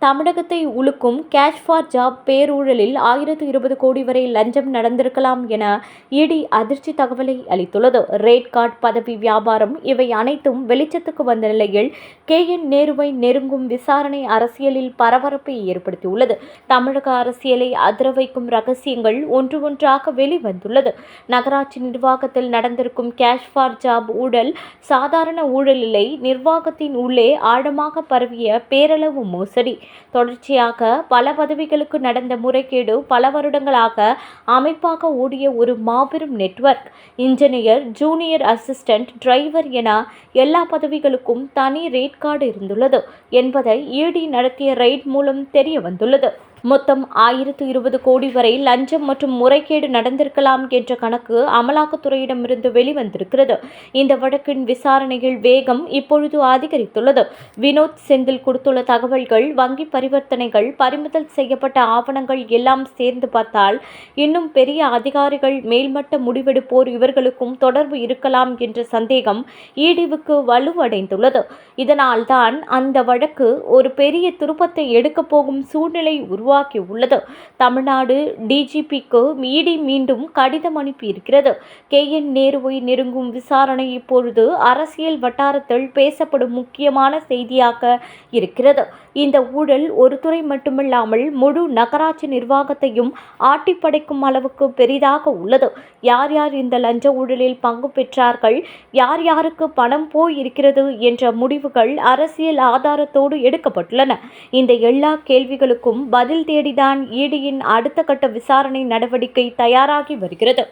தமிழகத்தை உலுக்கும் cash for job பேரூழலில் 1020 கோடி வரை லஞ்சம் நடந்திருக்கலாம் என இடி அதிர்ச்சி தகவலை அளித்துள்ளது. ரேட் கார்டு, பதவி வியாபாரம் இவை அனைத்தும் வெளிச்சத்துக்கு வந்த நிலையில் நேருவை நெருங்கும் விசாரணை அரசியலில் பரபரப்பை ஏற்படுத்தியுள்ளது. தமிழக அரசியலை அதிர வைக்கும் ரகசியங்கள் ஒன்று ஒன்றாக வெளிவந்துள்ளது. நகராட்சி நிர்வாகத்தில் நடந்திருக்கும் கேஷ் ஃபார் ஜாப் ஊழல் சாதாரண ஊழல் இல்லை. நிர்வாகத்தின் உள்ளே ஆழமாக பரவிய பேரளவு மோசடி. தொடர்ச்சியாக பல பதவிகளுக்கு நடந்த முறைகேடு பல வருடங்களாக அமைப்பாக ஓடிய ஒரு மாபெரும் network. Engineer, junior assistant, driver என எல்லா பதவிகளுக்கும் தனி ரேட் கார்டு இருந்துள்ளது என்பதை இடி நடத்திய ரெய்ட் மூலம் தெரிய வந்துள்ளது. மொத்தம் 1020 கோடி வரை லஞ்சம் மற்றும் முறைகேடு நடந்திருக்கலாம் என்ற கணக்கு அமலாக்கத்துறையிடமிருந்து வெளிவந்திருக்கிறது. இந்த வழக்கின் விசாரணையில் வேகம் இப்பொழுது அதிகரித்துள்ளது. வினோத் செந்தில் கொடுத்துள்ள தகவல்கள், வங்கி பரிவர்த்தனைகள், பறிமுதல் செய்யப்பட்ட ஆவணங்கள் எல்லாம் சேர்ந்து பார்த்தால் இன்னும் பெரிய அதிகாரிகள், மேல்மட்ட முடிவெடுப்போர் இவர்களுக்கும் தொடர்பு இருக்கலாம் என்ற சந்தேகம் இடிவுக்கு வலுவடைந்துள்ளது. இதனால்தான் அந்த வழக்கு ஒரு பெரிய திருப்பத்தை எடுக்கப் போகும் சூழ்நிலை உருவாக்கியுள்ளது. தமிழ்நாடு டிஜிபிக்கு இடி மீண்டும் கடிதம் அனுப்பியிருக்கிறது. நேருவை நெருங்கும் விசாரணை இப்பொழுது அரசியல் வட்டாரத்தில் பேசப்படும் முக்கியமான செய்தியாக இருக்கிறது. இந்த ஊழல் ஒரு துறை மட்டுமில்லாமல் முழு நகராட்சி நிர்வாகத்தையும் ஆட்டிப்படைக்கும் அளவுக்கு பெரிதாக உள்ளது. யார் யார் இந்த லஞ்ச ஊழலில் பங்கு பெற்றார்கள், யார் யாருக்கு பணம் போயிருக்கிறது என்ற முடிவுகள் அரசியல் ஆதாரத்தோடு எடுக்கப்பட்டுள்ளன. இந்த எல்லா கேள்விகளுக்கும் பதில் தேடிதான் இடியின் அடுத்த கட்ட விசாரணை நடவடிக்கை தயாராகி வருகிறது.